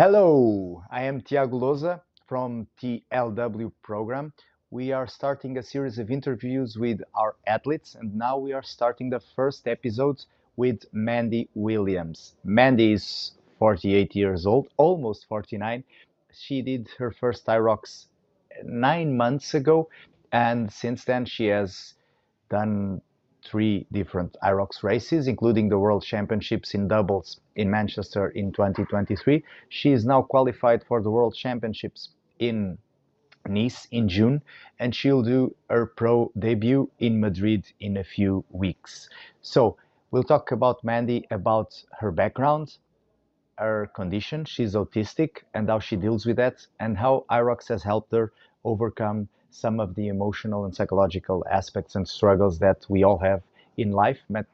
Hello, I am Tiago Loza from TLW program. We are starting a series of interviews with our athletes, and now we are starting the first episode with Mandy Williams. Mandy is 48 years old, almost 49. She did her first Hyrox 9 months ago, and since then she has done three different Hyrox races, including the World Championships in doubles in Manchester in 2023. She is now qualified for the World Championships in Nice in June, and she'll do her pro debut in Madrid in a few weeks. So we'll talk about Mandy, about her background, her condition. She's autistic and how she deals with that, and how Hyrox has helped her overcome some of the emotional and psychological aspects and struggles that we all have in life, but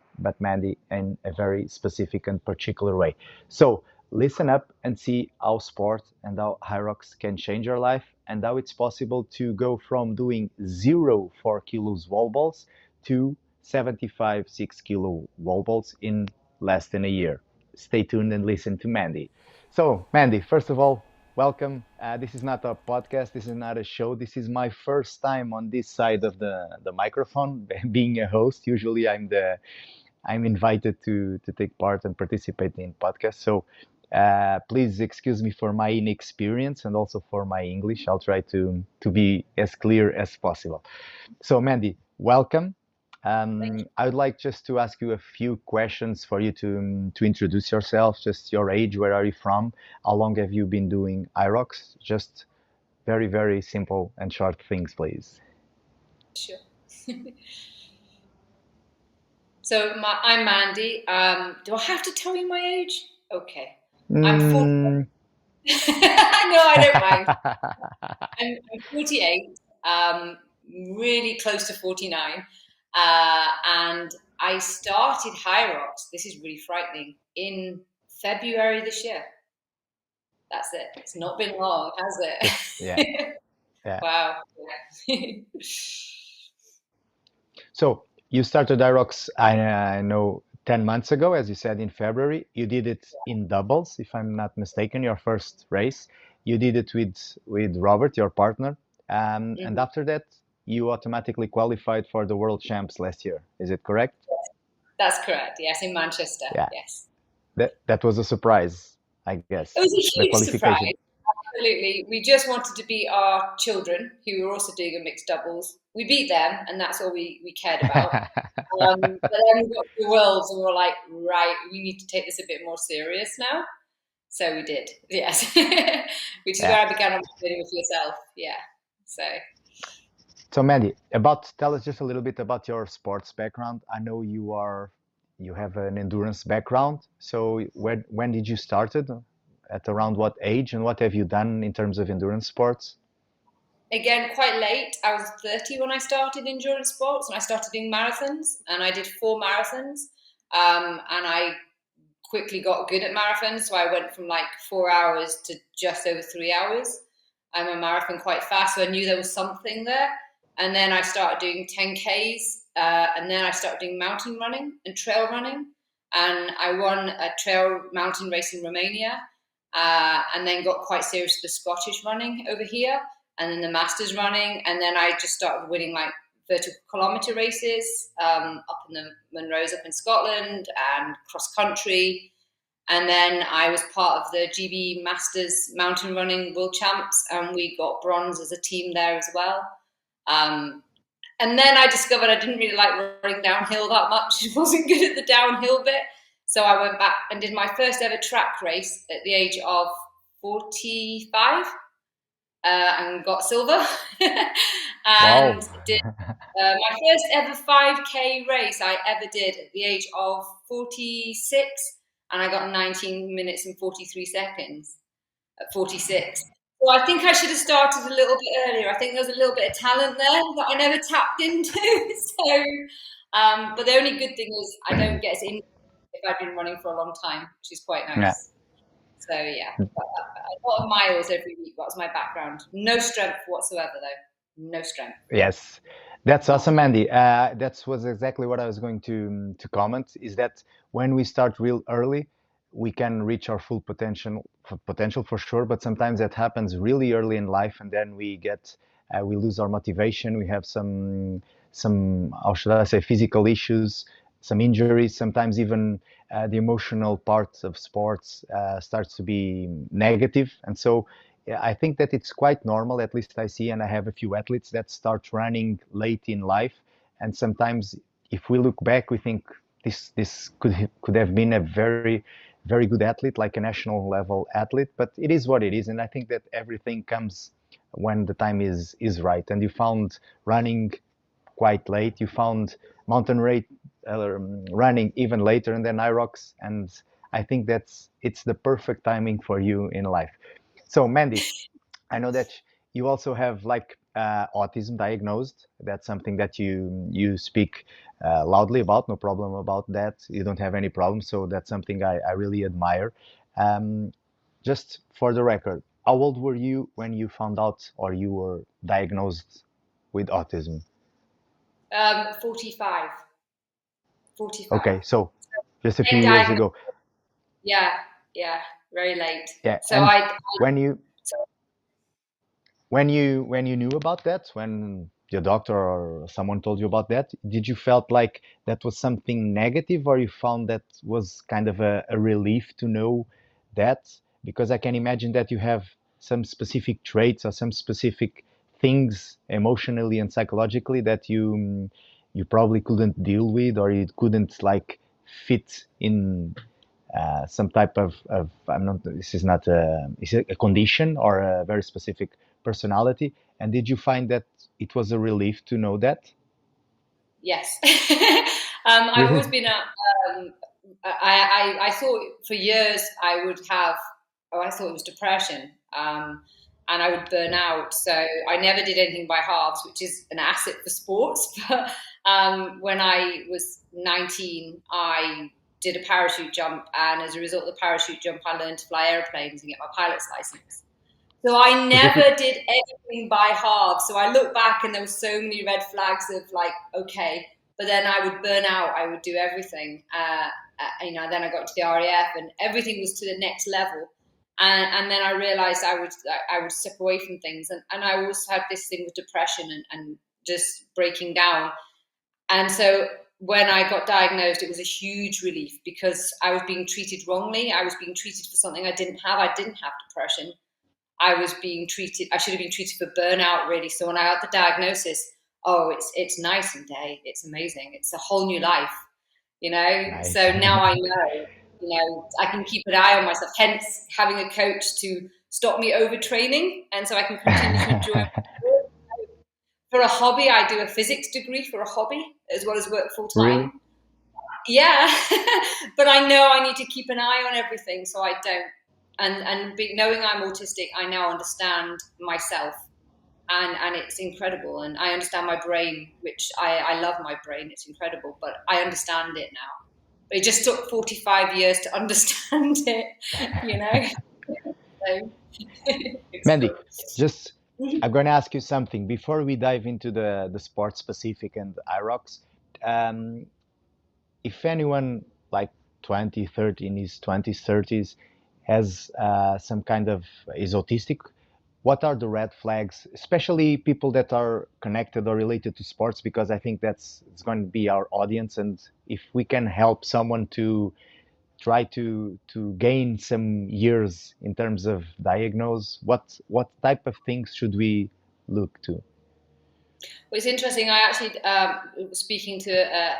Mandy in a very specific and particular way. So listen up and see how sport and how Hyrox can change your life, and how it's possible to go from doing 4 kilos wall balls to 75 6 kilo wall balls in less than a year. Stay tuned and listen to Mandy. So, Mandy, first of all, welcome. This is not a podcast. This is not a show. This is my first time on this side of the microphone, being a host. Usually, I'm invited to take part and participate in podcasts. So, please excuse me for my inexperience and also for my English. I'll try to be as clear as possible. So, Mandy, welcome. Thank I would like just to ask you a few questions for you to introduce yourself, just your age, where are you from, how long have you been doing Hyrox? Just very, very simple and short things, please. you. Sure. I'm Mandy. Do I have to tell you my age? Okay. I'm 40. Mm. No, I don't mind. I'm 48, really close to 49. And I started Hyrox, this is really frightening, in February this year. That's it. It's not been long, has Yeah, it? yeah. Wow. So you started Hyrox, I know, 10 months ago, as you said, in February. You did it in doubles, if I'm not mistaken, your first race. You did it with Robert, your partner. And Mhm. after that, you automatically qualified for the World Champs last year. Is it correct? That's correct. Yes, in Manchester. Yeah, Yes. that was a surprise, I It guess, was a the huge qualification. surprise. Absolutely. We just wanted to beat our children, who were also doing a mixed doubles. We beat them, and that's all we cared about. But then we got to the Worlds, and we were like, right, we need to take this a bit more serious now. So we did, yes. Which is Yeah. where I began on my journey with yourself. Yeah. So So Mandy, tell us just a little bit about your sports background. I know you have an endurance background. So when did you started? At around what age, and what have you done in terms of endurance sports? again, quite late. I was 30 when I started endurance sports, and I started doing marathons, and I did 4 marathons. And I quickly got good at marathons, so I went from like 4 hours to just over 3 hours. I'm a marathon quite fast, so I knew there was something there. And then I started doing 10Ks, and then I started doing mountain running and trail running. And I won a trail mountain race in Romania, and then got quite serious with the Scottish running over here, and then the Masters running. And then I just started winning like vertical kilometer races up in the Munros up in Scotland, and cross country. And then I was part of the GB Masters Mountain Running World Champs, and we got bronze as a team there as well. Um, and then I discovered I didn't really like running downhill that much. I wasn't good at the downhill bit. So I went back and did my first ever track race at the age of 45, and got silver. Wow. And did my first ever 5K race I ever did at the age of 46, and I got 19 minutes and 43 seconds at 46. So I think I should have started a little bit earlier. I think there was a little bit of talent there that I never tapped into. So, but the only good thing is I don't get in if I've been running for a long time, which is quite Yeah. nice. So yeah, a lot of miles every week. That was my background. No strength whatsoever, though. No strength. Yes, that's Not awesome, at all. Andy. That was exactly what I was going to comment. Is that when we start real early, we can reach our full potential for sure, but sometimes that happens really early in life, and then we lose our motivation. We have some how should I say, physical issues, some injuries, sometimes even the emotional part of sports starts to be negative. And so yeah, I think that it's quite normal, at least I see, and I have a few athletes that start running late in life. And sometimes if we look back, we think this could have been a very good athlete, like a national level athlete, but it is what it is. And I think that everything comes when the time is right. And you found running quite late. You found mountain rate running even later, and then Hyrox. And I think it's the perfect timing for you in life. So Mandy, I know that you also have like autism diagnosed. That's something that you speak loudly about. No problem about that. You don't have any problem. So that's something I really admire. Um, just for the record, how old were you when you found out or you were diagnosed with autism? 45. 45. Okay, so just a few Late years diagnosis. ago. Yeah, yeah, very late. Yeah, So and I when you so when you knew about that, when your doctor or someone told you about that, did you felt like that was something negative, or you found that was kind of a relief to know that? Because I can imagine that you have some specific traits or some specific things emotionally and psychologically that you probably couldn't deal with, or you couldn't like fit in some type of I'm not this is not is it a condition or a very specific personality. And did you find that it was a relief to know that? yes. I've Really? always been I thought for years I would have, oh, I thought it was depression. And I would burn out. So I never did anything by halves, which is an asset for sports. But when I was 19, I did a parachute jump. And as a result of the parachute jump, I learned to fly airplanes and get my pilot's license. So I Specific. never did anything by halves. So I look back and there were so many red flags of like, okay, but then I would burn out. I would do everything. Then I got to the RAF and everything was to the next level. And then I realized I would step away from things. And I also had this thing with depression and just breaking down. And so when I got diagnosed, it was a huge relief because I was being treated wrongly. I was being treated for something I didn't have. I didn't have depression. I should have been treated for burnout, really. So when I got the diagnosis, oh, it's nice and day. It's amazing. It's a whole new life, you know? Nice. So now I know, I can keep an eye on myself, hence having a coach to stop me overtraining. And so I can continue to enjoy it. For a hobby, I do a physics degree for a hobby as well as work full Really? time. Yeah, but I know I need to keep an eye on everything, so I don't. Knowing I'm autistic, I now understand myself, and it's incredible. And I understand my brain, which I love my brain. It's incredible, but I understand it now. But it just took 45 years to understand it, you know. So it's Mandy, cool. just I'm going to ask you something before we dive into the sport specific and IROX. Um, if anyone like 20, 30 in his 20s, 30s has some kind of is autistic, what are the red flags, especially people that are connected or related to sports? Because I think it's going to be our audience, and if we can help someone to try to gain some years in terms of diagnose, what type of things should we look to? Well, it's interesting. I actually was speaking to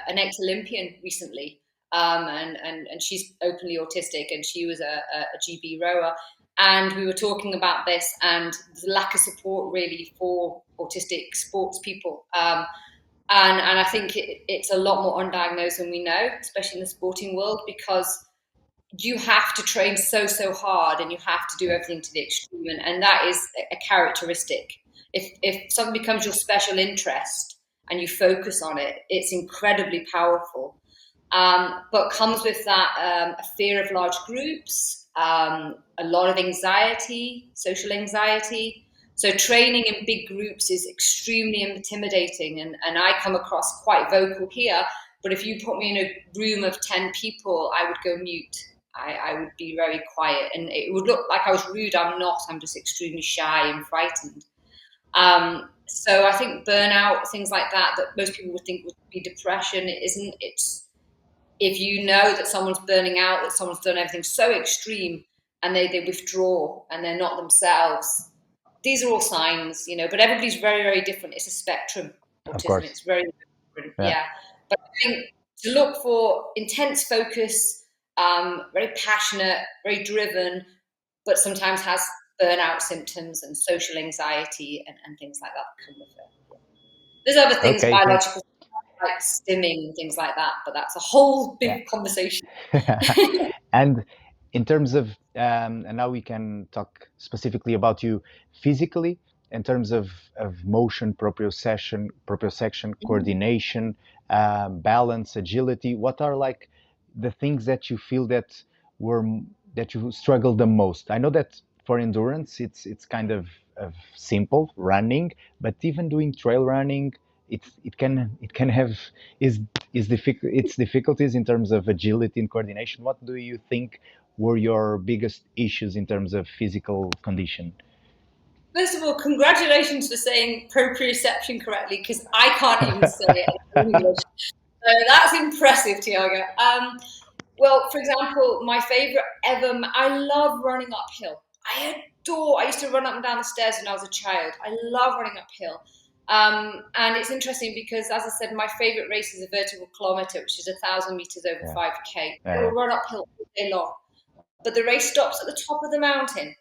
an ex-Olympian recently, and she's openly autistic, and she was a GB rower, and we were talking about this and the lack of support really for autistic sports people. And I think it's a lot more undiagnosed than we know, especially in the sporting world, because you have to train so hard and you have to do everything to the extreme, and that is a characteristic. If something becomes your special interest and you focus on it, it's incredibly powerful. But comes with that a fear of large groups, a lot of anxiety, social anxiety. So training in big groups is extremely intimidating, and I come across quite vocal here. But if you put me in a room of 10 people, I would go mute. I would be very quiet, and it would look like I was rude. I'm not. I'm just extremely shy and frightened. So I think burnout, things like that, that most people would think would be depression, it isn't. It's if you know that someone's burning out, that someone's done everything so extreme, and they withdraw and they're not themselves. These are all signs, but everybody's very, very different. It's a spectrum, Of autism. course. It's very different. Yeah. Yeah. But I think to look for intense focus, very passionate, very driven, but sometimes has burnout symptoms and social anxiety and things like that come with it. There's other things, Okay, great. biological, like stimming and things like that, but that's a whole Yeah. big conversation. And in terms of, and now we can talk specifically about you physically, in terms of motion, proprioception, coordination, balance, agility. What are like the things that you feel were that you struggle the most? I know that for endurance, it's kind of simple running, but even doing trail running, it can have is its difficulties in terms of agility and coordination. What do you think were your biggest issues in terms of physical condition? First of all, congratulations for saying proprioception correctly, because I can't even say it in English. So that's impressive, Tiago. Well, for example, my favorite ever, I love running uphill. I used to run up and down the stairs when I was a child. I love running uphill. And it's interesting because, as I said, my favorite race is a vertical kilometer, which is 1,000 meters over Yeah. 5K. I Yeah. will run uphill all day long. But the race stops at the top of the mountain.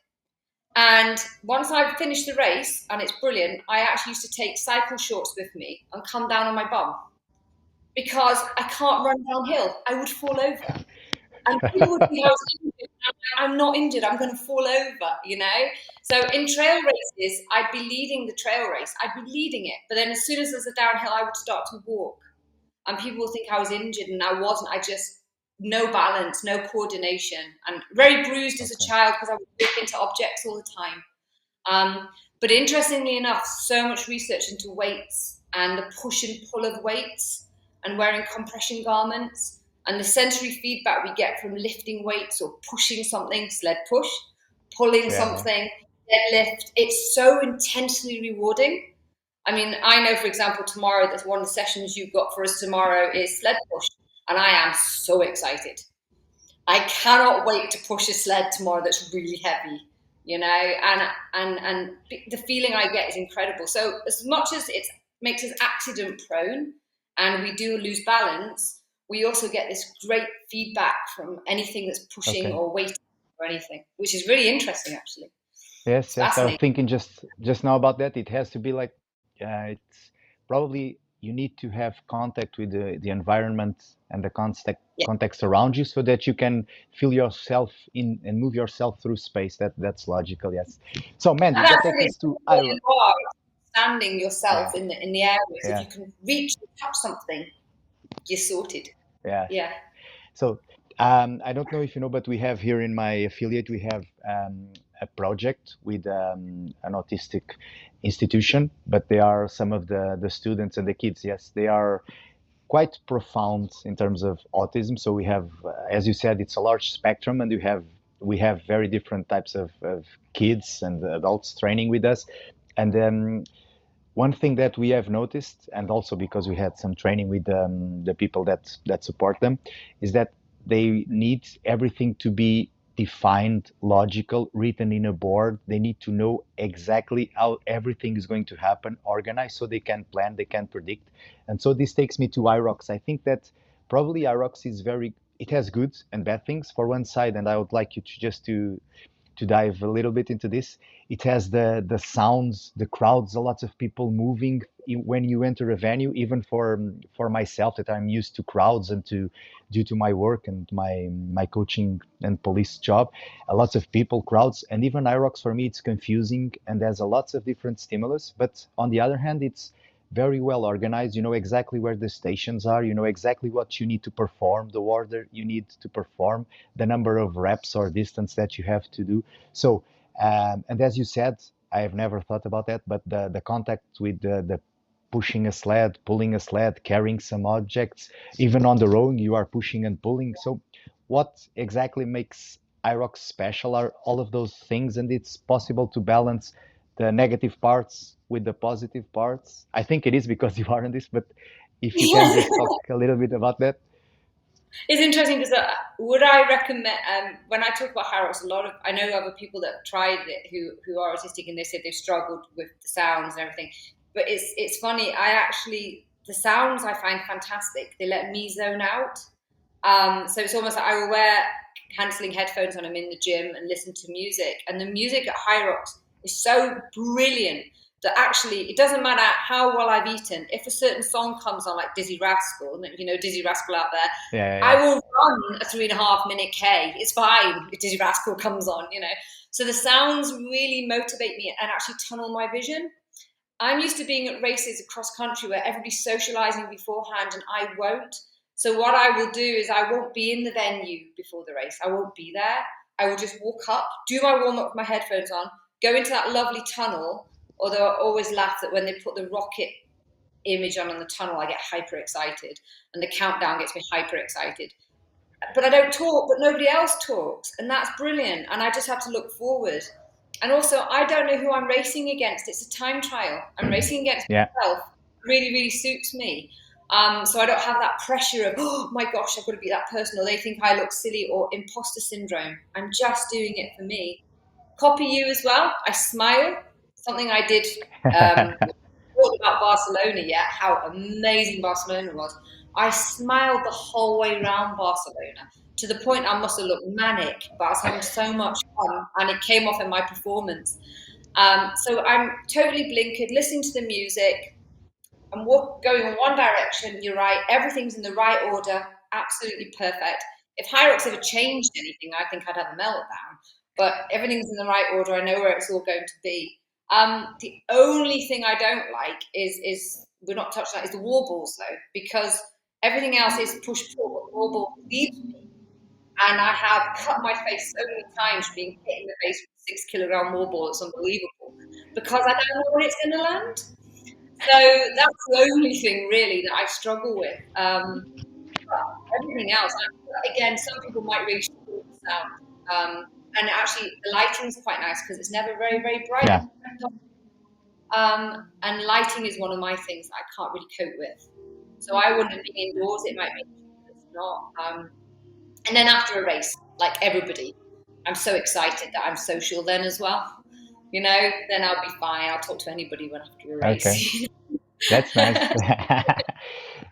And once I've finished the race, and it's brilliant, I actually used to take cycle shorts with me and come down on my bum because I can't run downhill. I would fall over. And people would think I was injured. I'm not injured. I'm going to fall over. So in trail races, I'd be leading the trail race. I'd be leading it. But then as soon as there's a downhill, I would start to walk. And people would think I was injured, and I wasn't. I just, no balance, no coordination, and very bruised as a Okay. child because I would whip into objects all the time. But interestingly enough, so much research into weights and the push and pull of weights and wearing compression garments and the sensory feedback we get from lifting weights or pushing something, sled push, pulling something, deadlift. It's so intensely rewarding. I mean, I know, for example, tomorrow, that's one of the sessions you've got for us tomorrow is sled push, and I am so excited. I cannot wait to push a sled tomorrow that's really heavy, and the feeling I get is incredible. So as much as it makes us accident prone and we do lose balance, we also get this great feedback from anything that's pushing Okay. or weighting or anything, which is really interesting, actually. It's Yes. I was fascinating. thinking just now about that. It has to be like, it's probably you need to have contact with the environment and the Yeah. context around you so that you can feel yourself in and move yourself through space. That's logical. Yes. So Mandy, And that that's takes really us to where Ira. you are, standing yourself Yeah. in the areas. If Yeah. you can reach and touch something, you're sorted. Yeah. Yeah. So I don't know if you know, but we have here in my affiliate, we have a project with an autistic institution, but they are some of the students and the kids. Yes, they are quite profound in terms of autism. So we have, as you said, it's a large spectrum, and we have very different types of kids and adults training with us. And one thing that we have noticed, and also because we had some training with the people that support them, is that they need everything to be defined, logical, written in a board. They need to know exactly how everything is going to happen, organized, so they can plan, they can predict. And so this takes me to Hyrox. I think that probably Hyrox is it has good and bad things for one side, and I would like you to dive a little bit into this. It has the sounds, the crowds, a lot of people moving when you enter a venue. Even for myself, that I'm used to crowds and to due to my work and my coaching and police job, a lots of people, crowds, and even Irox for me it's confusing and there's a lots of different stimulus. But on the other hand, it's very well organized. You know exactly where the stations are. You know exactly what you need to perform, the order you need to perform, the number of reps or distance that you have to do. So, and as you said, I have never thought about that, but the contact with the pushing a sled, pulling a sled, carrying some objects. Even on the road, you are pushing and pulling. So, what exactly makes Hyrox special are all of those things, and it's possible to balance the negative parts with the positive parts. I think it is because you are in this, but if you can just talk a little bit about that. It's interesting because would I recommend when I talk about Hyrox, a lot of I know other people that have tried it who are autistic and they said they've struggled with the sounds and everything. But it's funny. I actually the sounds I find fantastic. They let me zone out. So it's almost like I will wear cancelling headphones when I'm in the gym and listen to music. And the music at Hyrox is so brilliant that actually it doesn't matter how well I've eaten. If a certain song comes on, like Dizzy Rascal, you know Dizzy Rascal out there, Yeah, I yeah, will run a 3.5 minute K. It's fine if Dizzy Rascal comes on, you know. So the sounds really motivate me and actually tunnel my vision. I'm used to being at races across country where everybody's socializing beforehand and I won't. So what I will do is I won't be in the venue before the race. I won't be there. I will just walk up, do my warm up with my headphones on, go into that lovely tunnel. Although I always laugh that when they put the rocket image on in the tunnel, I get hyper excited, and the countdown gets me hyper excited. But I don't talk, but nobody else talks, and that's brilliant. And I just have to look forward. And also, I don't know who I'm racing against. It's a time trial. I'm racing against yeah. myself. Really, really suits me. So I don't have that pressure of, oh my gosh, I've got to be that person, or they think I look silly, or imposter syndrome. I'm just doing it for me. Copy you as well. I smile. Something I did. Talked about Barcelona yet, how amazing Barcelona was. I smiled the whole way around Barcelona to the point I must have looked manic, but I was having so much fun and it came off in my performance. So I'm totally blinkered, listening to the music. I'm going in one direction, you're right, everything's in the right order, absolutely perfect. If Hyrox ever changed anything, I think I'd have a meltdown. But everything's in the right order, I know where it's all going to be. The only thing I don't like is we're not touching that is the wall balls though, because everything else is push pull, but the wall ball leaves me. And I have cut my face so many times being hit in the face with a 6 kilogram wall ball. It's unbelievable because I don't know where it's going to land. So that's the only thing really that I struggle with. Everything else, again, some people might really struggle with the sound. And actually, the lighting's quite nice because it's never very, very bright. Yeah. And lighting is one of my things that I can't really cope with. So I wouldn't be indoors. It might be, it's not. And then after a race, like everybody, I'm so excited that I'm social then as well. You know, then I'll be fine. I'll talk to anybody when after a Okay, race. that's nice.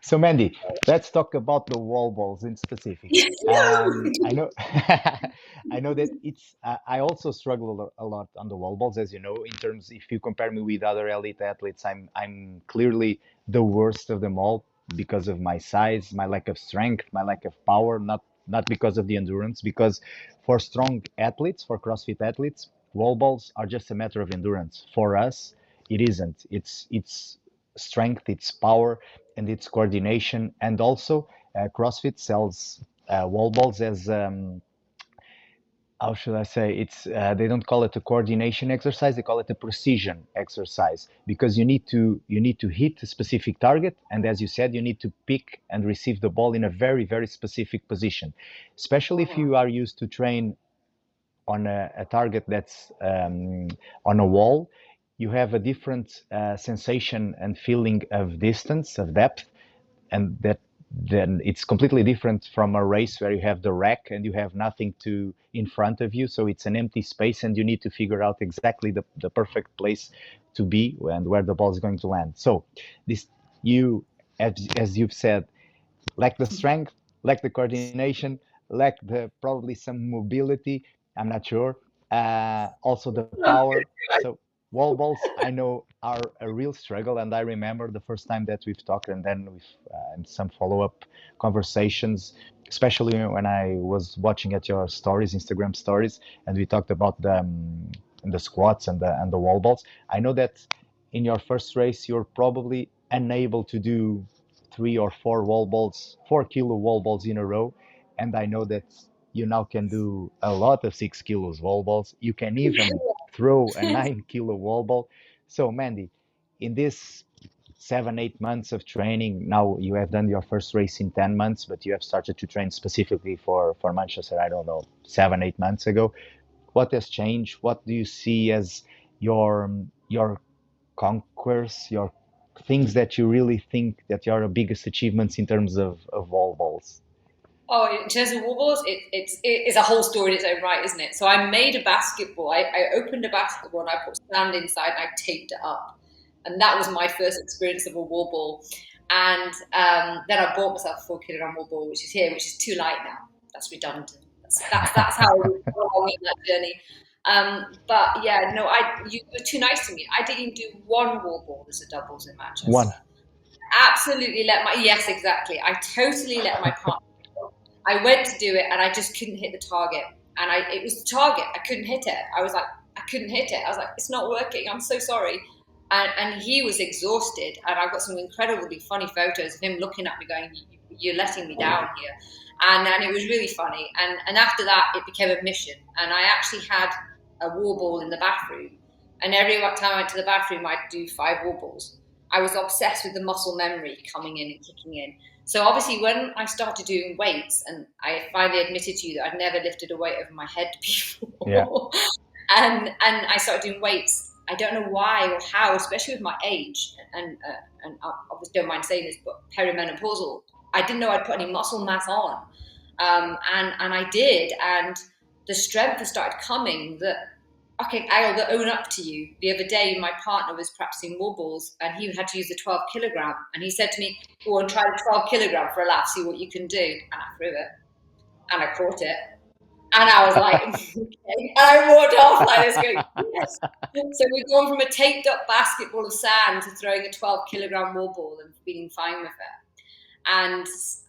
So, Mandy, let's talk about the wall balls in specific. I know, I know that it's. I also struggle a lot on the wall balls, as you know. In terms, if you compare me with other elite athletes, I'm clearly the worst of them all because of my size, my lack of strength, my lack of power. Not because of the endurance. Because for strong athletes, for CrossFit athletes, wall balls are just a matter of endurance. For us, it isn't. It's strength, it's power, and its coordination. And also, CrossFit sells wall balls as how should I say? It's they don't call it a coordination exercise; they call it a precision exercise because you need to hit a specific target, and as you said, you need to pick and receive the ball in a very very specific position. Especially if you are used to train on a target that's on a wall, you have a different sensation and feeling of distance, of depth, and that then it's completely different from a race where you have the rack and you have nothing to in front of you, so it's an empty space and you need to figure out exactly the perfect place to be and where the ball is going to land. So this you as you've said, lack the strength, lack the coordination, lack the probably some mobility. I'm not sure. Also the power. So wall balls, I know, are a real struggle, and I remember the first time that we've talked, and then with and some follow-up conversations, especially when I was watching at your stories, Instagram stories, and we talked about the squats and the wall balls. I know that in your first race, you're probably unable to do 3 or 4 wall balls, 4 kilo wall balls in a row. And I know that you now can do a lot of 6 kilos wall balls. You can even throw a 9 kilo wall ball. So, Mandy, in this 7-8 months of training. Now you have done your first race in 10 months, but you have started to train specifically for Manchester, I don't know, 7-8 months ago. What has changed? What do you see as your conquers, your things that you really think that are your biggest achievements in terms of wall balls? Oh, in terms of wobbles, it's a whole story in its own right, isn't it? So I made a basketball. I opened a basketball and I put sand inside and I taped it up. And that was my first experience of a wobble. And then I bought myself a 4 kilogram wobble, which is here, which is too light now. That's redundant. That's how I went that journey. But yeah, no, you were too nice to me. I didn't do one wobble as a doubles in One. Manchester. Absolutely yes, exactly. I totally let my partner. I went to do it and I just couldn't hit the target. And it was the target. I couldn't hit it. I was like, I couldn't hit it. I was like, it's not working. I'm so sorry. And he was exhausted. And I've got some incredibly funny photos of him looking at me going, you're letting me down here. And it was really funny. And after that, it became a mission. And I actually had a wall ball in the bathroom. And every time I went to the bathroom, I'd do 5 wall balls. I was obsessed with the muscle memory coming in and kicking in. So obviously when I started doing weights, and I finally admitted to you that I'd never lifted a weight over my head before, Yeah. and I started doing weights, I don't know why or how, especially with my age, and I obviously don't mind saying this, but perimenopausal, I didn't know I'd put any muscle mass on, and I did, and the strength has started coming that. Okay, I'll own up to you. The other day, my partner was practicing wobbles and he had to use the 12 kilogram. And he said to me, go and try the 12 kilogram for a lap, see what you can do. And I threw it and I caught it. And I was like, okay. And I walked off like this going, yes. So we've gone from a taped up basketball of sand to throwing a 12 kilogram wobble and feeling fine with it.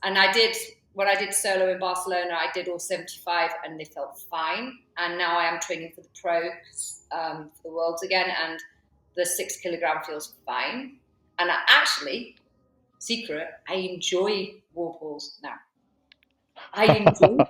And I did, when I did solo in Barcelona, I did all 75 and they felt fine. And now I am training for the pro, for the Worlds again, and the 6 kilogram feels fine. And secret, I enjoy wall balls now. I enjoy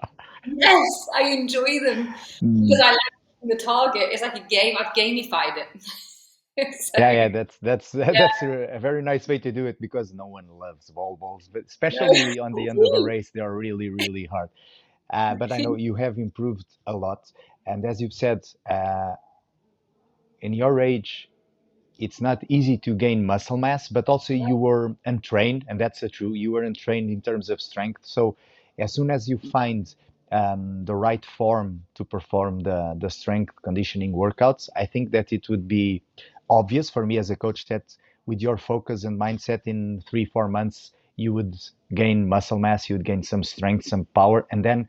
yes, I enjoy them because I like the target. It's like a game. I've gamified it. So, Yeah, that's yeah, that's a very nice way to do it because no one loves wall balls, but especially on the end of a race, they are really, really hard. But I know you have improved a lot, and as you've said, in your age, it's not easy to gain muscle mass, but also you were untrained, and that's true. You were untrained in terms of strength. So as soon as you find the right form to perform the strength conditioning workouts, I think that it would be obvious for me as a coach that with your focus and mindset in 3-4 months, you would gain muscle mass, you would gain some strength, some power, and then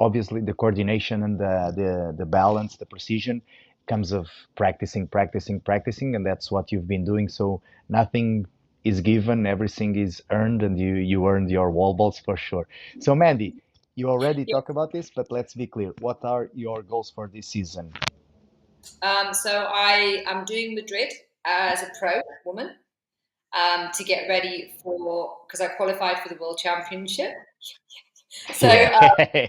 obviously the coordination and the balance, the precision comes of practicing, and that's what you've been doing. So nothing is given, everything is earned, and you earned your wall balls for sure. So Mandy, you already yeah. talked about this, but let's be clear. What are your goals for this season? So I am doing Madrid as a pro woman to get ready for because I qualified for the World Championship. So, Yeah.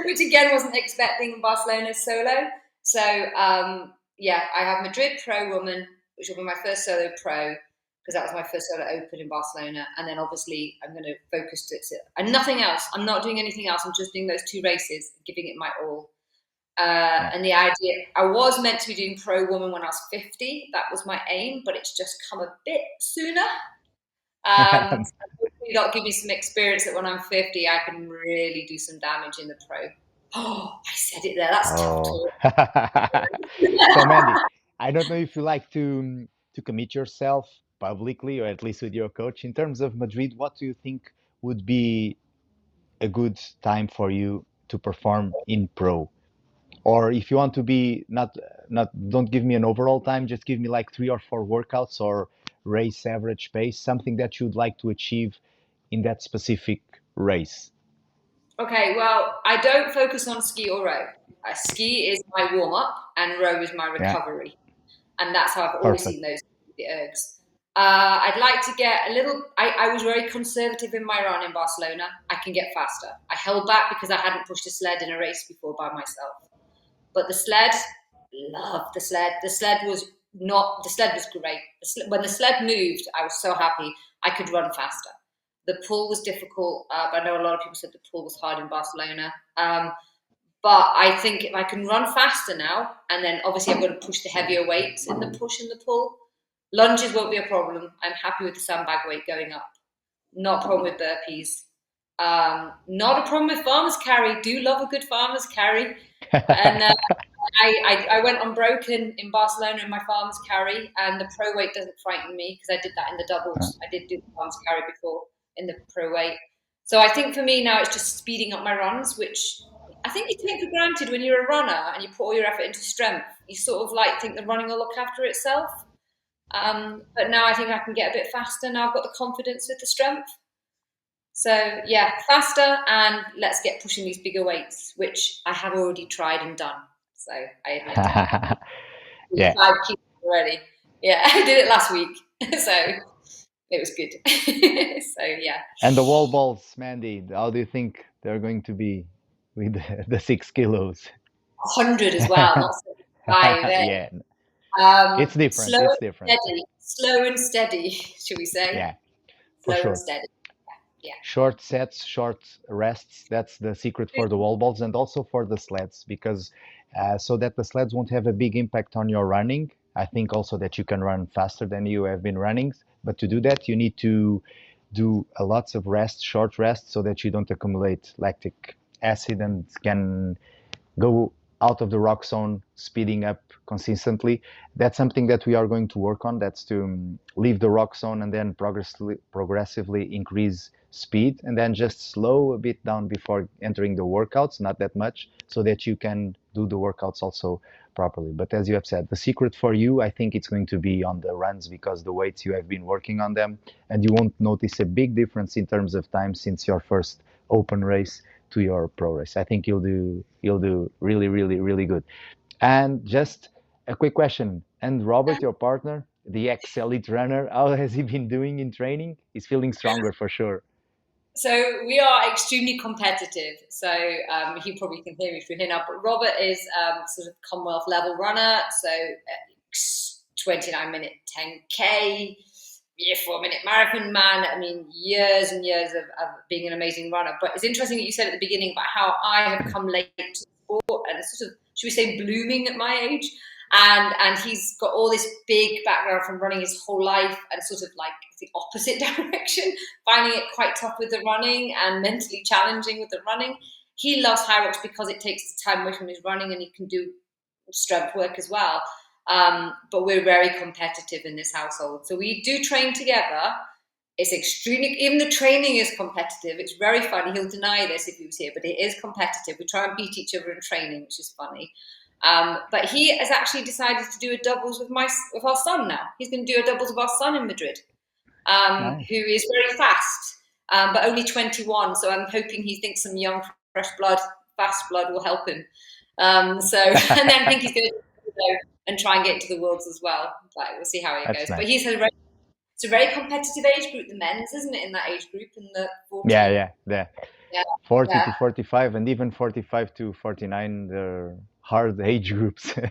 which again wasn't expecting Barcelona solo. So yeah, I have Madrid Pro Woman, which will be my first solo pro because that was my first solo open in Barcelona, and then obviously I'm going to focus to it and nothing else. I'm not doing anything else. I'm just doing those 2 races, giving it my all. Yeah. And the idea, I was meant to be doing Pro Woman when I was 50. That was my aim, but it's just come a bit sooner. That'll give me some experience that when I'm 50, I can really do some damage in the pro. Oh, I said it there. That's tough Oh. talk. So Mandy, I don't know if you like to commit yourself publicly or at least with your coach in terms of Madrid. What do you think would be a good time for you to perform in pro? Or if you want to be not don't give me an overall time, just give me like 3 or 4 workouts or race average pace, something that you'd like to achieve in that specific race. Okay, well, I don't focus on ski or row. Ski is my warm up, and row is my Yeah, recovery, and that's how I've always perfect. seen those the ergs. I'd like to get a little. I was very conservative in my run in Barcelona. I can get faster. I held back because I hadn't pushed a sled in a race before by myself. But the sled, loved the sled. The sled was not, the sled was great. When the sled moved, I was so happy. I could run faster. The pull was difficult. I know a lot of people said the pull was hard in Barcelona. But I think if I can run faster now, and then obviously I've got to push the heavier weights in the push and the pull, lunges won't be a problem. I'm happy with the sandbag weight going up. Not a problem with burpees. Not a problem with farmer's carry. Do love a good farmer's carry. And I went unbroken in Barcelona in my farmer's carry, and the pro weight doesn't frighten me because I did that in the doubles. I did do the farmer's carry before in the pro weight. So I think for me now it's just speeding up my runs, which I think you take for granted when you're a runner and you put all your effort into strength. You sort of like think the running will look after itself. But now I think I can get a bit faster. Now I've got the confidence with the strength. So yeah, faster, and let's get pushing these bigger weights, which I have already tried and done. So I admit it. Yeah. 5 kilos already. Yeah, I did it last week, so it was good. So yeah. And the wall balls, Mandy, how do you think they're going to be with the 6 kilos? 100 as well, not 75. Yeah, it's different. Slow It's and different. steady. Slow and steady, should we say? Yeah, for Slow and sure. steady. Yeah. Short sets, short rests. That's the secret for the wall balls and also for the sleds, because so that the sleds won't have a big impact on your running. I think also that you can run faster than you have been running. But to do that, you need to do a lots of rest, short rest, so that you don't accumulate lactic acid and can go out of the rock zone, speeding up consistently. That's something that we are going to work on. That's to leave the rock zone and then progressively increase speed, and then just slow a bit down before entering the workouts, not that much, so that you can do the workouts also properly. But as you have said, the secret for you, I think it's going to be on the runs, because the weights, you have been working on them, and you won't notice a big difference in terms of time since your first open race to your pro race. I think you'll do really, really, really good. And just a quick question. And Robert, your partner, the ex-elite runner, how has he been doing in training? He's feeling stronger for sure. So we are extremely competitive. So he probably can hear me through here now. But Robert is sort of Commonwealth level runner. So 29-minute 10K, 4-minute marathon man. I mean, years and years of being an amazing runner. But it's interesting that you said at the beginning about how I have come late to sport and sort of, should we say, blooming at my age. And he's got all this big background from running his whole life and sort of like the opposite direction, finding it quite tough with the running and mentally challenging with the running. He loves Hyrox because it takes the time away from his running and he can do strength work as well. But we're very competitive in this household. So we do train together. It's extremely, even the training is competitive. It's very funny. He'll deny this if he was here, but it is competitive. We try and beat each other in training, which is funny. But he has actually decided to do a doubles with our son now. He's going to do a doubles with our son in Madrid, Nice. who is very fast, but only 21. So I'm hoping he thinks some young, fresh blood, fast blood will help him. And then I think he's going to go and try and get into the worlds as well. But we'll see how it That's goes. nice. But it's a very competitive age group, the men's, isn't it? In that age group, in the 14. Yeah. Yeah. 40 Yeah. to 45 and even 45 to 49, they're hard age groups. Well,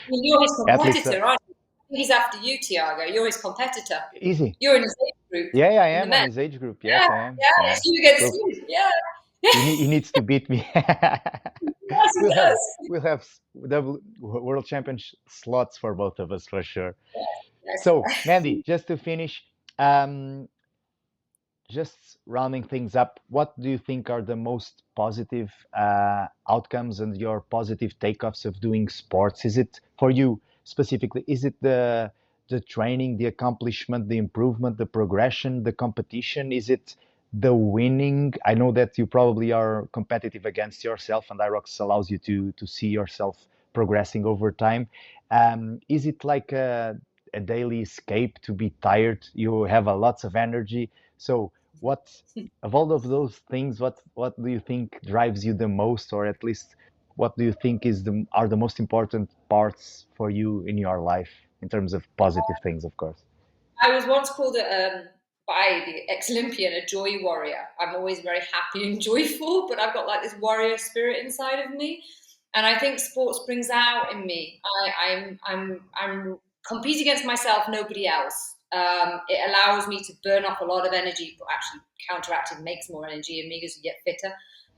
you're his Athletes, competitor, aren't you? He's after you, Tiago. You're his competitor. easy. You're in his age group, Yeah, I in the am on men. his age group. Yes, Yeah, I am. yeah, Yeah. it's you against We'll, you. Yeah. he needs to beat me. Yes, he we'll have does. we'll have double world championship slots for both of us for sure. Yes. So, Mandy, just to finish, um, just rounding things up, what do you think are the most positive outcomes and your positive takeoffs of doing sports? Is it for you specifically? Is it the training, the accomplishment, the improvement, the progression, the competition? Is it the winning? I know that you probably are competitive against yourself, and Irox allows you to see yourself progressing over time. Is it like a daily escape to be tired? You have a lots of energy. So what of all of those things, what do you think drives you the most, or at least what do you think are the most important parts for you in your life in terms of positive things, of course? I was once called by the ex-Olympian a joy warrior. I'm always very happy and joyful, but I've got like this warrior spirit inside of me, and I think sports brings out in me. I'm compete against myself, nobody else. It allows me to burn off a lot of energy, but actually counteracting makes more energy and makes me get fitter.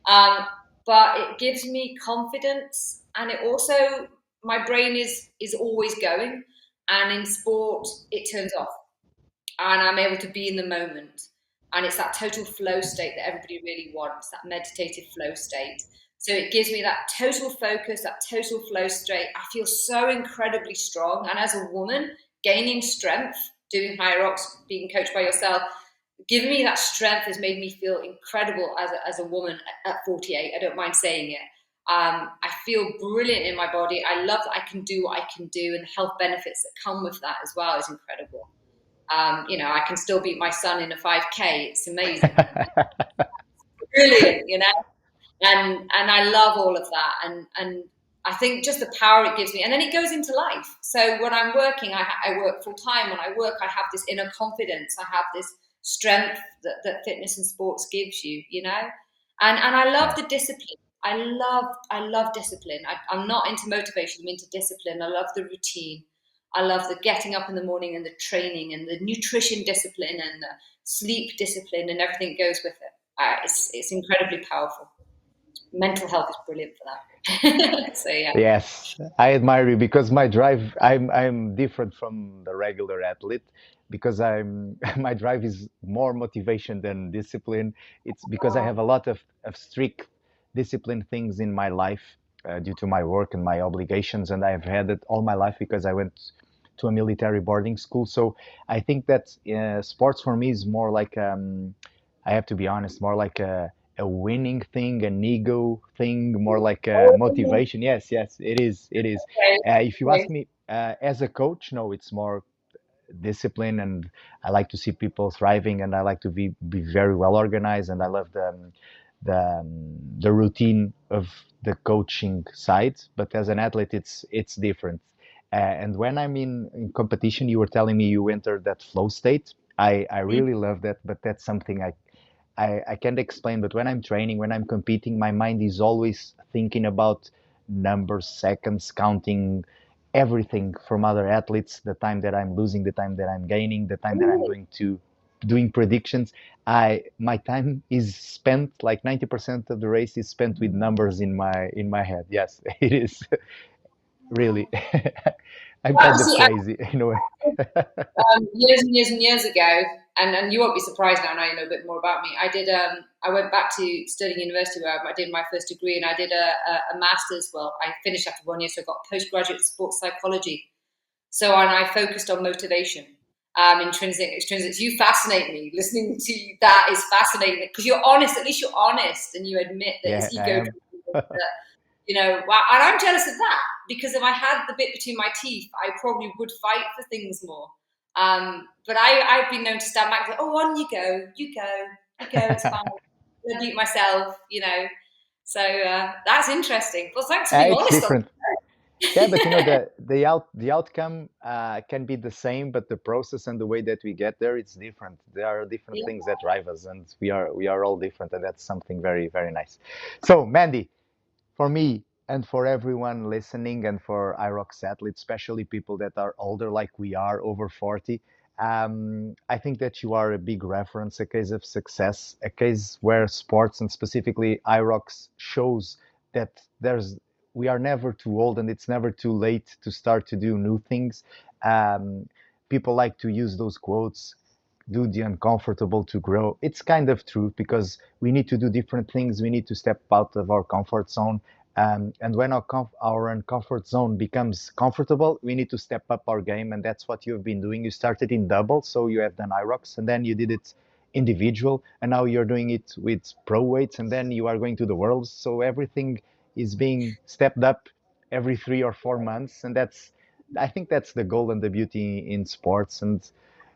Um, but it gives me confidence, and it also, my brain is always going, and in sport it turns off, and I'm able to be in the moment. And it's that total flow state that everybody really wants, that meditative flow state. So it gives me that total focus, that total flow state. I feel so incredibly strong. And as a woman, gaining strength, doing Hyrox, being coached by yourself, giving me that strength has made me feel incredible as a woman at 48. I don't mind saying it. I feel brilliant in my body. I love that I can do what I can do, and the health benefits that come with that as well is incredible. I can still beat my son in a 5K. It's amazing, brilliant, and I love all of that, and I think just the power it gives me, and then it goes into life. So when I'm working, I work full time. When I work, I have this inner confidence. I have this strength that fitness and sports gives you, and I love Yeah. the discipline. I love discipline. I'm not into motivation. I'm into discipline. I love the routine. I love the getting up in the morning and the training and the nutrition discipline and the sleep discipline and everything goes with it. It's incredibly powerful. Mental health is brilliant for that. So yeah. Yes, I admire you because my drive, I'm different from the regular athlete because I'm my drive is more motivation than discipline. It's because I Oh, have a lot of strict discipline things in my life due to my work and my obligations, and I've had it all my life because I went to a military boarding school. So I think that sports for me is more like I have to be honest, more like a winning thing, an ego thing, more like a motivation. Yes, yes, it is. It is. okay, If you ask okay. me, as a coach, no, it's more discipline, and I like to see people thriving, and I like to be very well organized, and I love the routine of the coaching side. But as an athlete, it's different. And when I'm in competition, you were telling me you entered that flow state. I Mm. really love that, but that's something I can't explain, but when I'm training, when I'm competing, my mind is always thinking about numbers, seconds, counting everything from other athletes, the time that I'm losing, the time that I'm gaining, the time that I'm going to doing predictions. My time is spent like 90% of the race is spent with numbers in my head. Yes, it is really. I'm Well, kind of see, crazy in a way. years and years and years ago, and you won't be surprised now you know a bit more about me. I went back to studying university where I did my first degree, and I did a master's. Well, I finished after 1 year, so I got postgraduate in sports psychology. So, and I focused on motivation, intrinsic, extrinsic. You fascinate me. Listening to you, that is fascinating because you're honest. At least you're honest, and you admit that Yeah, it's I ego am. driven. Wow, and I'm jealous of that because if I had the bit between my teeth, I probably would fight for things more. But I've been known to stand back and say, "Oh, on you go, you go. It's fine. I beat myself." So that's interesting. Well, thanks for being It's honest on different. Yeah, but that. the outcome can be the same, but the process and the way that we get there, it's different. There are different Yeah. things that drive us, and we are all different, and that's something very very nice. So, Mandy, for me and for everyone listening, and for Hyrox athletes, especially people that are older, like we are, over 40, I think that you are a big reference, a case of success, a case where sports and specifically Hyrox shows that we are never too old and it's never too late to start to do new things. Um, People like to use those quotes, do the uncomfortable to grow. It's kind of true because we need to do different things. We need to step out of our comfort zone. And when our uncomfort zone becomes comfortable, we need to step up our game. And that's what you've been doing. You started in double, so you have done Hyrox, and then you did it individual, and now you're doing it with pro weights, and then you are going to the worlds. So everything is being stepped up every 3 or 4 months, and I think that's the goal and the beauty in sports. And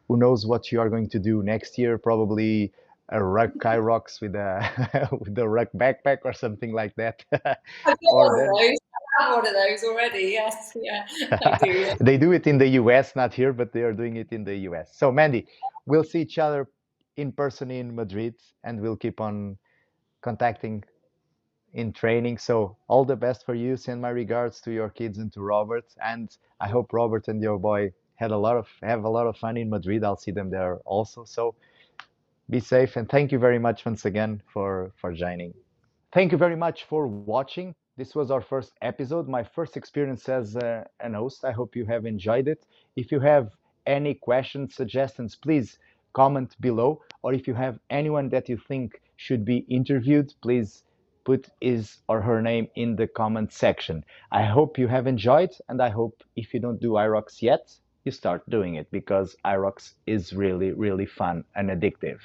who knows what you are going to do next year? Probably a ruck Kyrox with a with a ruck backpack or something like that. I've got Or one of then those. I have one of those already. Yes, yeah, I do. Yeah. they do it in the US, not here, but they are doing it in the US. So, Mandy, we'll see each other in person in Madrid, and we'll keep on contacting in training. So all the best for you. Send my regards to your kids and to Robert. And I hope Robert and your boy had have a lot of fun in Madrid. I'll see them there also. So be safe and thank you very much once again for joining. Thank you very much for watching. This was our first episode, my first experience as an host. I hope you have enjoyed it. If you have any questions, suggestions, please comment below. Or if you have anyone that you think should be interviewed, please put his or her name in the comment section. I hope you have enjoyed, and I hope if you don't do Hyrox yet, you start doing it because Hyrox is really, really fun and addictive.